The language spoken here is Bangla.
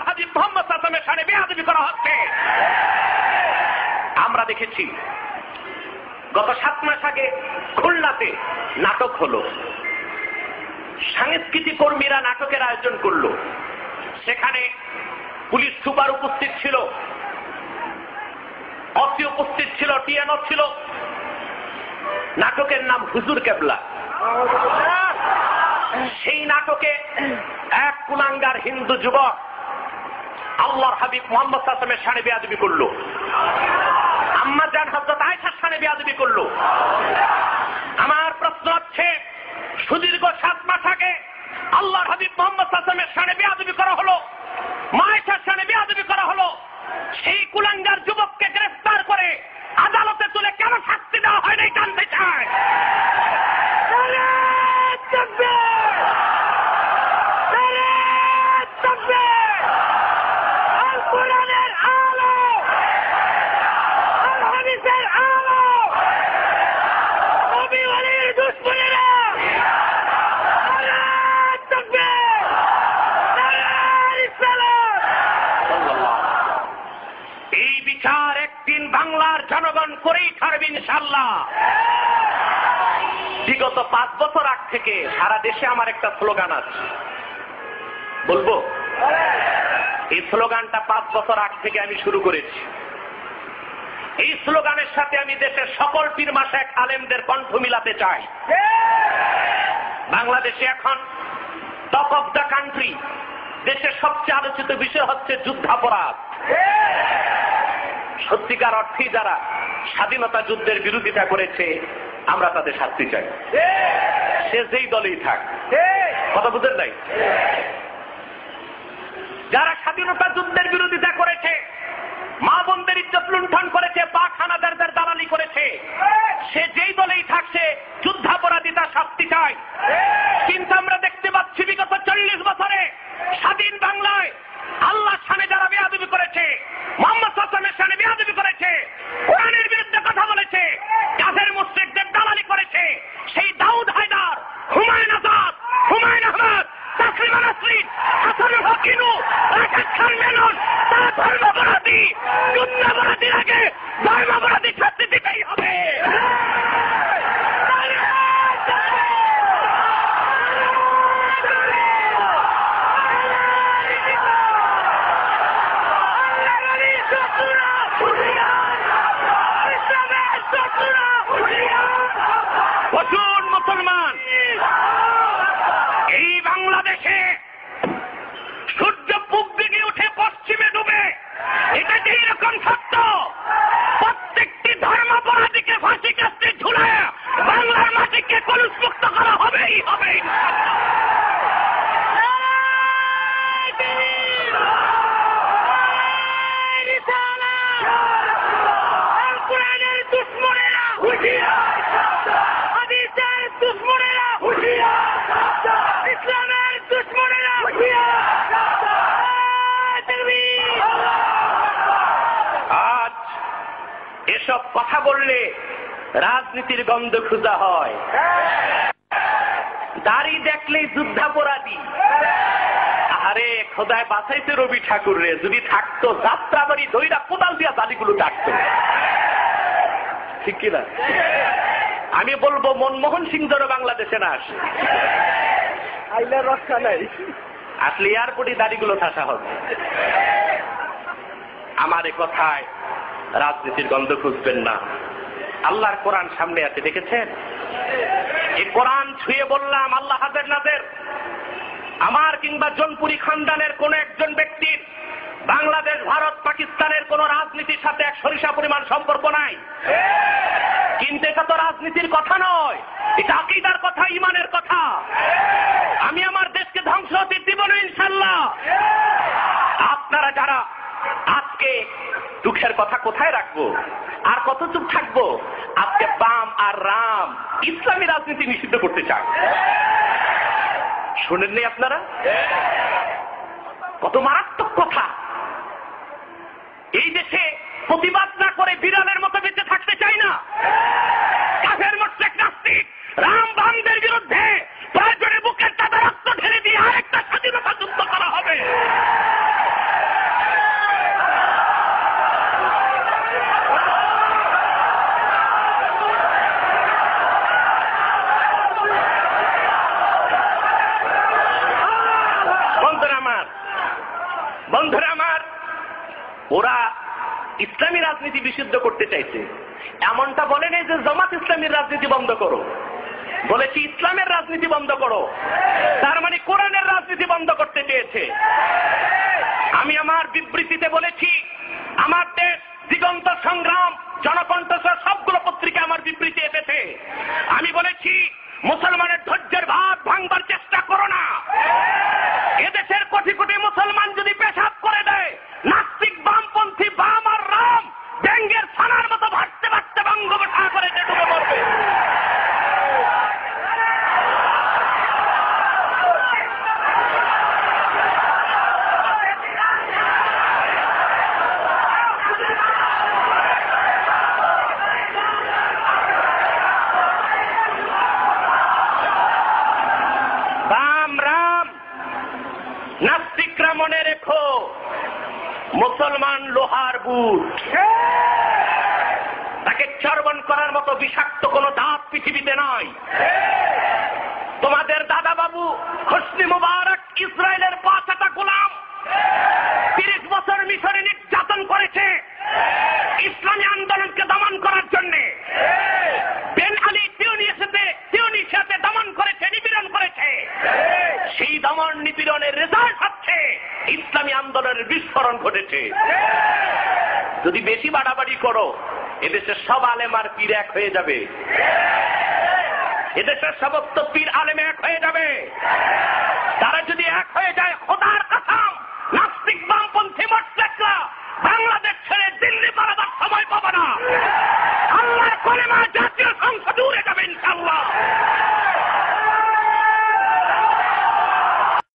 আল্লাহর হাবিব মুহাম্মদ সাল্লাল্লাহু আলাইহি ওয়াসাল্লামের শানে বেয়াদবি করা হচ্ছে। আমরা দেখেছি গত 7 মাস আগে খুলনাতে নাটক হলো, সাংস্কৃতিক কর্মীরা নাটকের আয়োজন করলো, সেখানে পুলিশ সুপার উপস্থিত ছিল, অসি উপস্থিত ছিল, টিএনও ছিল। নাটকের নাম হুজুর কেবলা। সেই নাটকে এক কুলাঙ্গার হিন্দু যুবক আল্লাহর হাবিব মুহাম্মদ সাল্লাল্লাহু আলাইহি ওয়াসাল্লামের শানে বেয়াদবি করলো, আম্মা জান হযরত আয়েশার শানে বেয়াদবি করলো। আমার প্রশ্ন হচ্ছে, সুদীর্ঘ 7 মাস আগে আল্লাহর হাবিব মুহাম্মদ সাল্লাল্লাহু আলাইহি ওয়াসাল্লামের শানে বেয়াদবি করা হলো, মা আয়েশার শানে বেয়াদবি করা হলো, সেই কুলাঙ্গার যুবককে গ্রেফতার করে আদালতে তুলে কেন শাস্তি দেওয়া হয় নাই জানতে চাই। বাংলার জনগণ করেই ছাড়বে ইনশাআল্লাহ। বিগত 5 বছর আগ থেকে সারা দেশে আমার একটা স্লোগান আছে, বলবো? এই স্লোগানটা 5 বছর আগ থেকে আমি শুরু করেছি। এই স্লোগানের সাথে আমি দেশের সকল পীর মাশায়েখ আলেমদের কণ্ঠ মিলাতে চাই। বাংলাদেশে এখন টপ অফ দ্য কান্ট্রি, দেশের সবচেয়ে আলোচিত বিষয় হচ্ছে যুদ্ধাপরাধ। সত্যিকার অর্থে যারা স্বাধীনতা যুদ্ধের বিরোধিতা করেছে আমরা তাদের শাস্তি চাই, সে যেই দলেই থাক। কথা বুঝেন নাই? যারা স্বাধীনতা যুদ্ধের বিরোধিতা করেছে, মা বোনদের ইজ্জত লুণ্ঠন করেছে, পাক হানাদারদের দালালি করেছে, সে যেই দলেই থাকছে যুদ্ধাপরাধী তার শাস্তি চাই। কিন্তু আমরা দেখতে পাচ্ছি বিগত 40 বছরে স্বাধীন বাংলায় আল্লাহর শানে যারা বেয়াদবি করেছে, মুহাম্মদ সাল্লাল্লাহু আলাইহি ওয়াসাল্লামের শানে বেয়াদবি করেছে, কোরআনের বিরুদ্ধে কথা বলেছে, কাফের মুশরিকদের দালালি করেছে, সেই দাউদ হায়দার, হুমায়ুন আজাদ, হুমায়ুন আহমদ, তাসলিমা নাসরিন, হাসানুল হকিনু, রাশেদ খান মেনন, তারা ধর্মাপরাধী। যুদ্ধাপরাধীর আগে ধর্মাপরাধী শাস্তি দিতেই হবে। মুসলমান, এই বাংলাদেশে সূর্য পূব দিকে উঠে পশ্চিমে ডুবে, এটা যেই রকম সত্য, প্রত্যেকটি ধর্মাপরাধীকে ফাঁসি কাস্তে ঝুলায় বাংলার মাটিকে কলুষমুক্ত করা হবেই হবে। আজ এসব কথা বললে রাজনীতির গন্ধ খুঁজা হয়, দাড়ি দেখলেই যুদ্ধাপরাধী। আরে খোদায় বাঁচাইতে রবি ঠাকুর রে, যদি থাকতো যাত্রাবাড়ি ধইরা কোদাল দিয়া দাড়িগুলো ডাকতো, ঠিক কিনা? আমি বলবো মনমোহন সিং ধরো বাংলাদেশে না আসে, আইলে রক্ষা নাই, আসলে এয়ারপোর্টে দাড়িগুলো ঠাসা হবে। আমার এ কথায় রাজনীতির গন্ধ খুঁজবেন না। আল্লাহর কোরআন সামনে আছে, দেখেছেন? এই কোরআন ছুঁয়ে বললাম, আল্লাহ হাজের নাজের আমার কিংবা জনপুরি খানদানের কোন একজন ব্যক্তির বাংলাদেশ, ভারত, পাকিস্তানের কোন রাজনীতির সাথে এক সরিষা পরিমাণ সম্পর্ক নাই। কিন্তু এটা তো রাজনীতির কথা নয়, এটা আকীদার কথা, ঈমানের কথা। আমি আমার দেশকে ধ্বংস হতে দিব না ইনশাআল্লাহ। আপনারা যারা আজকে দুঃখের কথা কোথায় রাখবো আর কত চুপ থাকবো, আজকে বাম আর রাম ইসলামী রাজনীতি নিষিদ্ধ করতে চায়। শুনেননি আপনারা? কত মারাত্মক কথা। এই দেশে প্রতিবাদ না করে বিড়ালের মতো বেঁচে থাকতে চাই না। কাফের মুশরিক নাস্তিক রাম বামদের বিরুদ্ধে প্রয়োজনে বুকের তাদের রক্ত ঢেলে দিয়ে আরেকটা স্বাধীনতা যুদ্ধ করা হবে। বন্ধুরা আমার, ওরা ইসলামী রাজনীতি বিশুদ্ধ করতে চাইছে। এমনটা বলে নেই যে জামাত ইসলামীর রাজনীতি বন্ধ করো, বলেছি ইসলামের রাজনীতি বন্ধ করো। তার মানে কোরআনের রাজনীতি বন্ধ করতে চেয়েছে। আমি আমার বিবৃতিতে বলেছি, আমার দেশ দিগন্ত সংগ্রাম, জনকণ্ঠস্বর সবগুলো পত্রিকা আমার বিবৃতি এসেছে। আমি বলেছি মুসলমানের ধৈর্যের ভাত ভাঙবার চেষ্টা করো না। এদেশের কোটি কোটি মুসলমান যদি পেশাব করে দেয়, নাস্তিক বামপন্থী বাম আর রাম ব্যাঙ্গের ছানার মতো ভাসতে ভাসতে বঙ্গোপসাগরে ডুবে পড়বে। নাস্তিকরা মনে রেখো, মুসলমান লোহার বুট, তাকে চর্বণ করার মতো বিষাক্ত কোন দাঁত পৃথিবীতে নয়। তোমাদের দাদা বাবু হোসনি মুবারক ইসরায়েলের ৫টা গোলাম ৩০ বছর মিশরে নির্যাতন করেছে ইসলামী আন্দোলনকে দমন করার জন্য। বেন আলী তিউনিসিয়াতে দমন করেছে, নিপীড়ন করেছে। সেই দমন নিপীড়নের রেজাল্ট হচ্ছে ইসলামী আন্দোলনের বিস্ফোরণ ঘটেছে। যদি বেশি বাড়াবাড়ি করো, এদেশের সব আলেম আর পীর এক হয়ে যাবে। এদেশের সমস্ত পীর আলেম এক হয়ে যাবে। তারা যদি এক হয়ে যায়, খোদার কসম, নাস্তিক বামপন্থী মোটলেকরা বাংলাদেশ ছেড়ে দিল্লি পালাবার সময় পাবে না।